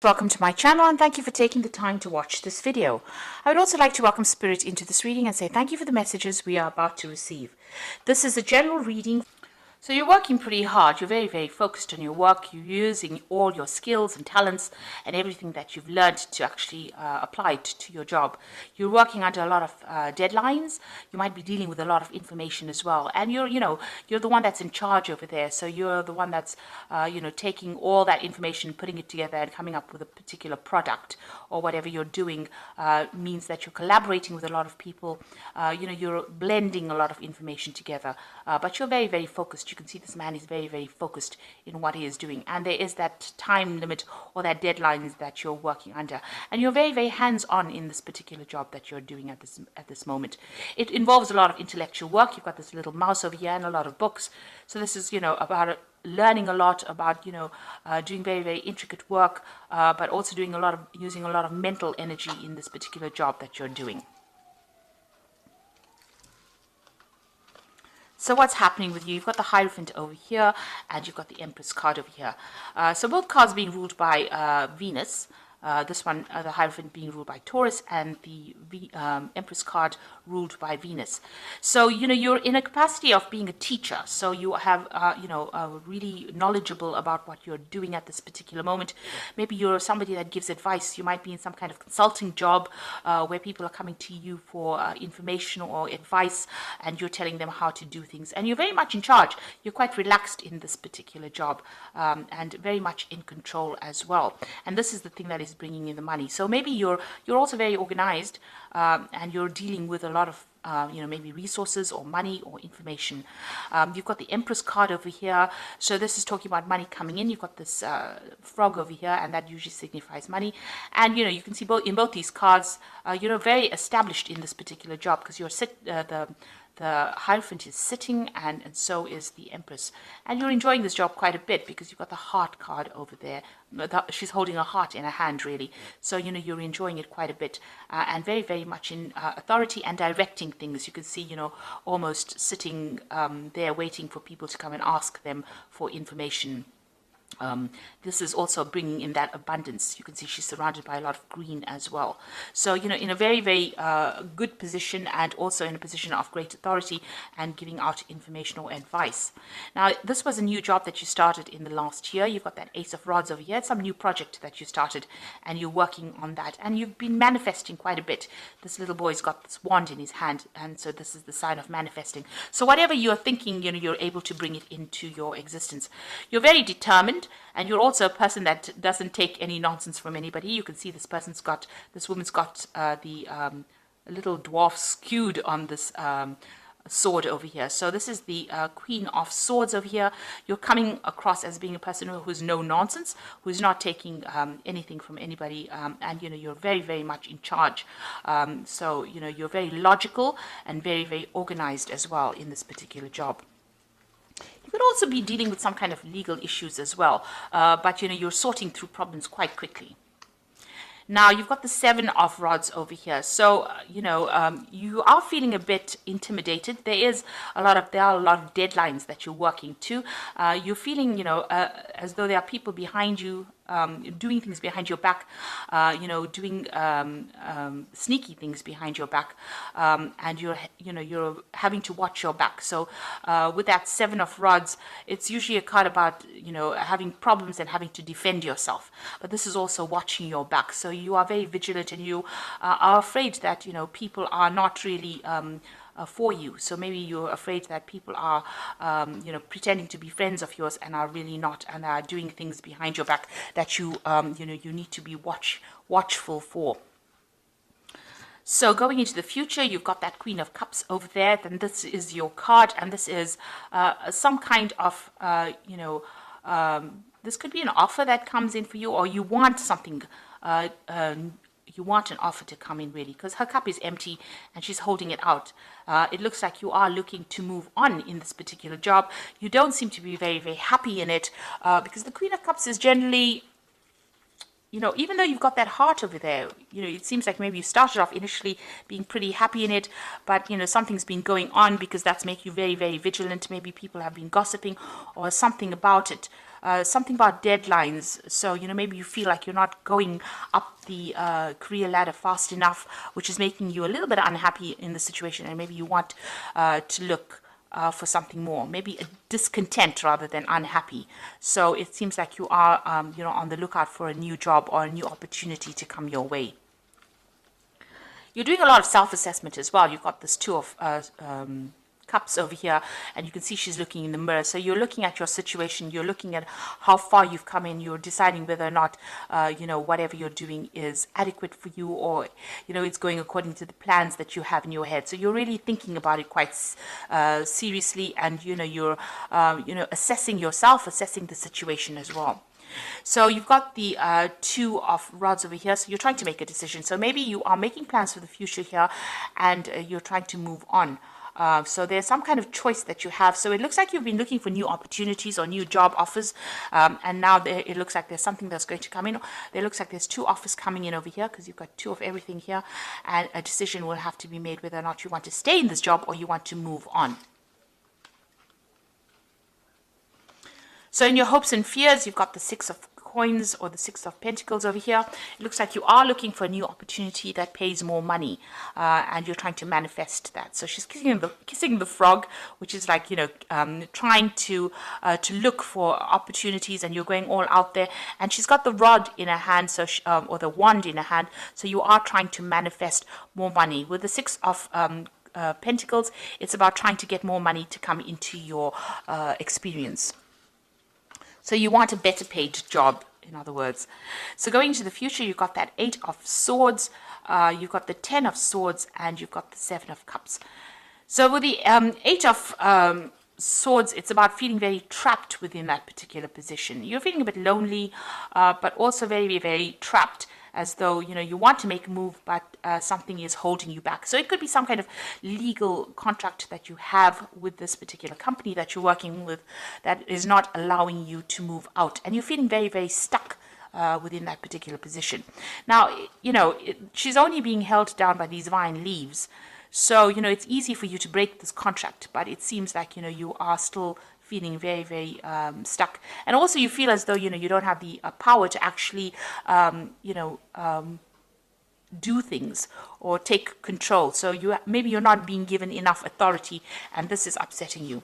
Welcome to my channel and thank you for taking the time to watch this video. I would also like to welcome Spirit into this reading and say thank you for the messages we are about to receive. This is a general reading. So you're working pretty hard, you're very focused on your work, you're using all your skills and talents and everything that you've learned to actually apply it to your job. You're working under a lot of deadlines, you might be dealing with a lot of information as well, and you're the one that's in charge over there, so you're the one that's taking all that information, putting it together and coming up with a particular product or whatever you're doing. Means that you're collaborating with a lot of people, you're blending a lot of information together, but you're very focused. You can see this man is very focused in what he is doing, and there is that time limit or that deadlines that you're working under, and you're very hands-on in this particular job that you're doing at this moment. It involves a lot of intellectual work. You've got this little mouse over here and a lot of books, so this is about learning a lot about doing very intricate work, but also using a lot of mental energy in this particular job that you're doing. So what's happening with you? You've got the Hierophant over here, and you've got the Empress card over here. So both cards being ruled by Venus. This one, the Hierophant, being ruled by Taurus, and the Empress card ruled by Venus. So you're in a capacity of being a teacher, so you have really knowledgeable about what you're doing at this particular moment. Maybe you're somebody that gives advice. You might be in some kind of consulting job where people are coming to you for information or advice, and you're telling them how to do things, and you're very much in charge. You're quite relaxed in this particular job, and very much in control as well, and this is the thing that is bringing in the money. So maybe you're also very organized, and you're dealing with a lot of maybe resources or money or information. You've got the Empress card over here, so this is talking about money coming in. You've got this frog over here, and that usually signifies money. And you can see in both these cards, you're very established in this particular job, because the Hierophant is sitting, and so is the Empress. And you're enjoying this job quite a bit, because you've got the Heart card over there. She's holding a heart in her hand, really. So, you're enjoying it quite a bit, and very much in authority and directing things. You can see, almost sitting there waiting for people to come and ask them for information. This is also bringing in that abundance. You can see she's surrounded by a lot of green as well. So, in a very good position, and also in a position of great authority and giving out information or advice. Now, this was a new job that you started in the last year. You've got that Ace of Rods over here. It's some new project that you started, and you're working on that. And you've been manifesting quite a bit. This little boy's got this wand in his hand, and so this is the sign of manifesting. So whatever you're thinking, you're able to bring it into your existence. You're very determined, and you're also a person that doesn't take any nonsense from anybody. You can see this woman's got the little dwarf skewed on this sword over here. So this is the Queen of Swords over here. You're coming across as being a person who's no nonsense, who's not taking anything from anybody, and you're very much in charge. So you're very logical and very organized as well in this particular job. You could also be dealing with some kind of legal issues as well, but you're sorting through problems quite quickly. Now, you've got the Seven of Rods over here. So, you are feeling a bit intimidated. There are a lot of deadlines that you're working to. You're feeling, as though there are people behind you, doing things behind your back, doing sneaky things behind your back, and you're having to watch your back. So with that Seven of Rods, it's usually a card about having problems and having to defend yourself, but this is also watching your back. So you are very vigilant, and you are afraid that people are not really for you. So maybe you're afraid that people are pretending to be friends of yours and are really not, and are doing things behind your back that you need to be watchful for. So going into the future, you've got that Queen of Cups over there. Then this is your card, and this is some kind of this could be an offer that comes in for you, or you want something. You want an offer to come in, really, because her cup is empty and she's holding it out. It looks like you are looking to move on in this particular job. You don't seem to be very happy in it, because the Queen of Cups is generally, even though you've got that heart over there, it seems like maybe you started off initially being pretty happy in it, but something's been going on, because that's making you very vigilant. Maybe people have been gossiping or something about it. something about deadlines. So, maybe you feel like you're not going up the career ladder fast enough, which is making you a little bit unhappy in the situation, and maybe you want to look for something more, maybe a discontent rather than unhappy. So it seems like you are, on the lookout for a new job or a new opportunity to come your way. You're doing a lot of self-assessment as well. You've got this Two of Cups over here, and you can see she's looking in the mirror. So you're looking at your situation, you're looking at how far you've come in, you're deciding whether or not whatever you're doing is adequate for you, or it's going according to the plans that you have in your head. So you're really thinking about it quite seriously, and you're assessing yourself, assessing the situation as well. So you've got the Two of Rods over here, so you're trying to make a decision. So maybe you are making plans for the future here, and you're trying to move on. So there's some kind of choice that you have. So it looks like you've been looking for new opportunities or new job offers, and now it looks like there's something that's going to come in. There looks like there's 2 offers coming in over here, because you've got 2 of everything here, and a decision will have to be made whether or not you want to stay in this job or you want to move on. So in your hopes and fears, you've got the 6 of Coins or the 6 of Pentacles over here. It looks like you are looking for a new opportunity that pays more money, and you're trying to manifest that. So she's kissing the frog, which is like trying to look for opportunities, and you're going all out there. And she's got the rod in her hand, so or the wand in her hand. So you are trying to manifest more money with the 6 of Pentacles. It's about trying to get more money to come into your experience. So you want a better paid job, in other words. So going into the future, you've got that 8 of Swords, you've got the 10 of Swords, and you've got the 7 of Cups. So with the 8 of Swords, it's about feeling very trapped within that particular position. You're feeling a bit lonely, but also very, very trapped, as though, you want to make a move, but something is holding you back. So it could be some kind of legal contract that you have with this particular company that you're working with that is not allowing you to move out. And you're feeling very, very stuck within that particular position. Now, she's only being held down by these vine leaves. So, it's easy for you to break this contract, but it seems like, you are still feeling very, very stuck. And also you feel as though, you don't have the power to actually, do things or take control. So maybe you're not being given enough authority, and this is upsetting you.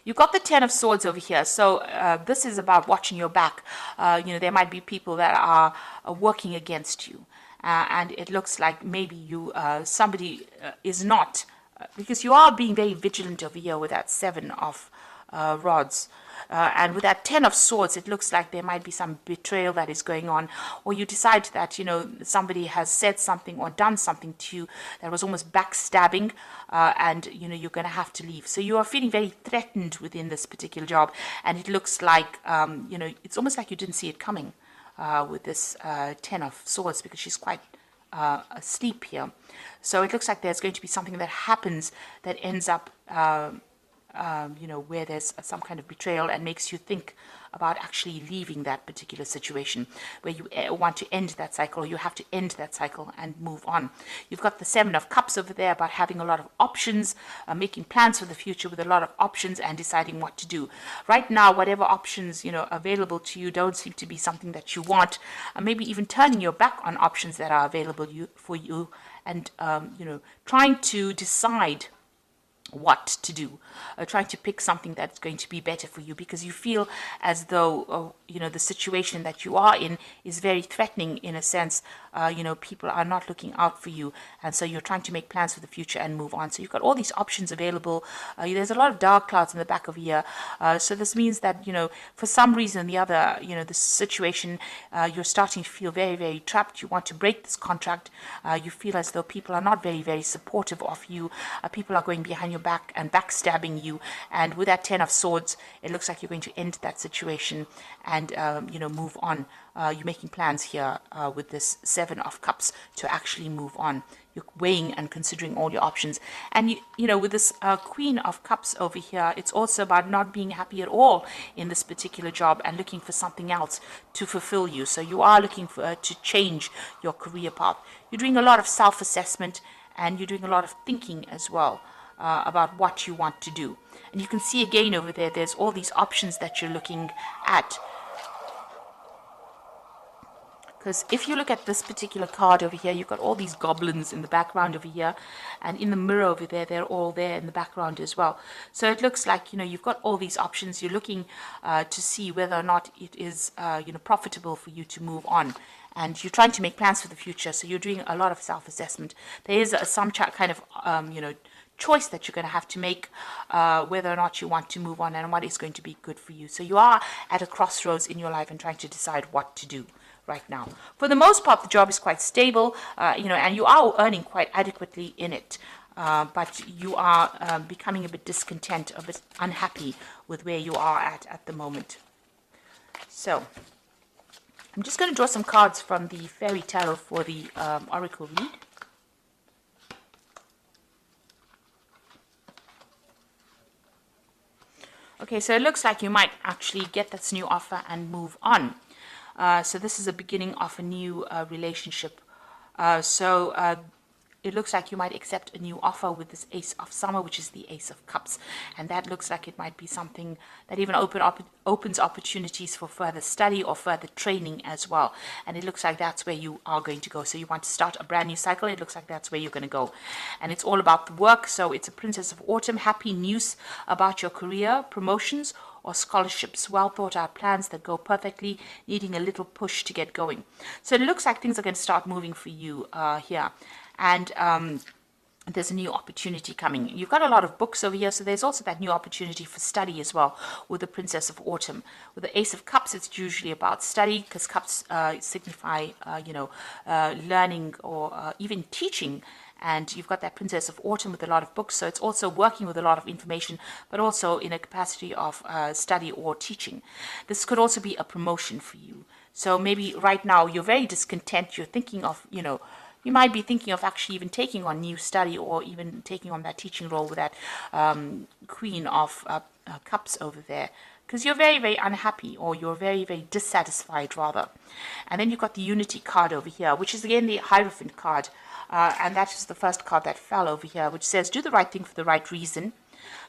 You've got the 10 of Swords over here. So this is about watching your back. There might be people that are working against you. And it looks like maybe somebody is not, because you are being very vigilant over here with that 7 of Rods. And with that 10 of Swords, it looks like there might be some betrayal that is going on, or you decide that, somebody has said something or done something to you that was almost backstabbing, and, you're going to have to leave. So you are feeling very threatened within this particular job, and it looks like, it's almost like you didn't see it coming with this 10 of Swords, because she's quite asleep here. So it looks like there's going to be something that happens that ends up where there's some kind of betrayal and makes you think about actually leaving that particular situation, where you want to end that cycle, or you have to end that cycle and move on. You've got the 7 of Cups over there, about having a lot of options, making plans for the future with a lot of options and deciding what to do. Right now, whatever options, available to you don't seem to be something that you want, maybe even turning your back on options that are available for you, and, trying to decide what to do, trying to pick something that's going to be better for you, because you feel as though the situation that you are in is very threatening, in a sense. People are not looking out for you, and so you're trying to make plans for the future and move on. So you've got all these options available. There's a lot of dark clouds in the back of here, so this means that for some reason or the other, the situation, you're starting to feel very, very trapped. You want to break this contract. You feel as though people are not very, very supportive of you. People are going behind your back and backstabbing you, and with that 10 of Swords, it looks like you're going to end that situation and move on. You're making plans here with this 7 of Cups to actually move on. You're weighing and considering all your options, and with this Queen of Cups over here, it's also about not being happy at all in this particular job and looking for something else to fulfill you. So you are looking for to change your career path. You're doing a lot of self-assessment, and you're doing a lot of thinking as well. about what you want to do. And you can see again over there, there's all these options that you're looking at. Because if you look at this particular card over here, you've got all these goblins in the background over here, and in the mirror over there, they're all there in the background as well. So it looks like, you've got all these options. You're looking to see whether or not it is, profitable for you to move on. And you're trying to make plans for the future, so you're doing a lot of self-assessment. There is some kind of, choice that you're going to have to make, whether or not you want to move on and what is going to be good for you. So you are at a crossroads in your life and trying to decide what to do right now. For the most part, the job is quite stable, and you are earning quite adequately in it. But you are becoming a bit discontent, a bit unhappy with where you are at the moment. So I'm just going to draw some cards from the Fairy Tarot for the Oracle read. Okay, so it looks like you might actually get this new offer and move on. So this is the beginning of a new relationship. It looks like you might accept a new offer with this Ace of Summer, which is the Ace of Cups. And that looks like it might be something that even opens opportunities for further study or further training as well. And it looks like that's where you are going to go. So you want to start a brand new cycle. It looks like that's where you're going to go. And it's all about the work. So it's a Princess of Autumn. Happy news about your career, promotions, or scholarships, well thought out plans that go perfectly, needing a little push to get going. So it looks like things are going to start moving for you here. And there's a new opportunity coming. You've got a lot of books over here, so there's also that new opportunity for study as well with the Princess of Autumn. With the Ace of Cups, it's usually about study, because cups signify, learning or even teaching. And you've got that Princess of Autumn with a lot of books, so it's also working with a lot of information, but also in a capacity of study or teaching. This could also be a promotion for you. So maybe right now you're very discontent. You're thinking of, you might be thinking of actually even taking on new study or even taking on that teaching role with that Queen of Cups over there, because you're very, very unhappy, or you're very, very dissatisfied rather. And then you've got the Unity card over here, which is again the Hierophant card. And that is the first card that fell over here, which says, do the right thing for the right reason.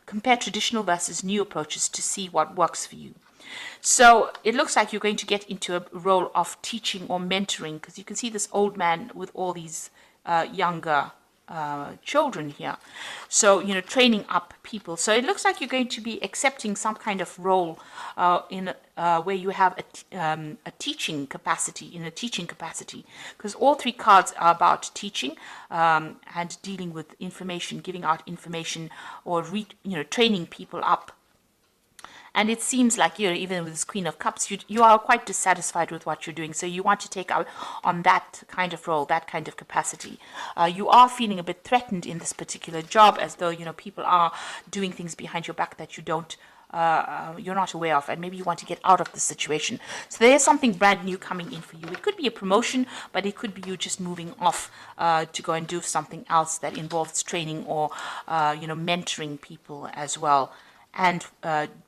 Compare traditional versus new approaches to see what works for you. So it looks like you're going to get into a role of teaching or mentoring, because you can see this old man with all these younger children here. So, training up people. So it looks like you're going to be accepting some kind of role in where you have a teaching capacity, because all three cards are about teaching and dealing with information, giving out information, or training people up. And it seems like, even with this Queen of Cups, you are quite dissatisfied with what you're doing. So you want to take out on that kind of role, that kind of capacity. You are feeling a bit threatened in this particular job, as though, people are doing things behind your back that you're not aware of, and maybe you want to get out of the situation. So there's something brand new coming in for you. It could be a promotion, but it could be you just moving off to go and do something else that involves training or, mentoring people as well, and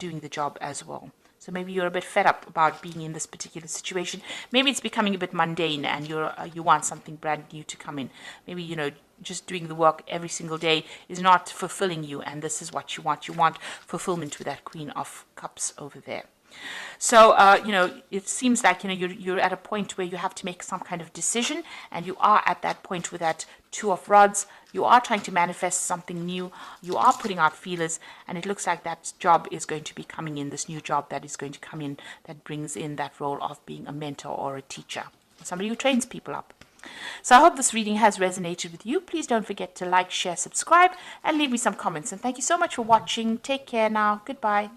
doing the job as well. So maybe you're a bit fed up about being in this particular situation. Maybe it's becoming a bit mundane, and you want something brand new to come in. Maybe, just doing the work every single day is not fulfilling you, and this is what you want. You want fulfillment with that Queen of Cups over there. So, it seems like, you're at a point where you have to make some kind of decision, and you are at that point with that Two of Rods. You are trying to manifest something new. You are putting out feelers, and it looks like that job is going to be coming in, this new job that is going to come in, that brings in that role of being a mentor or a teacher, somebody who trains people up. So I hope this reading has resonated with you. Please don't forget to like, share, subscribe, and leave me some comments. And thank you so much for watching. Take care now. Goodbye.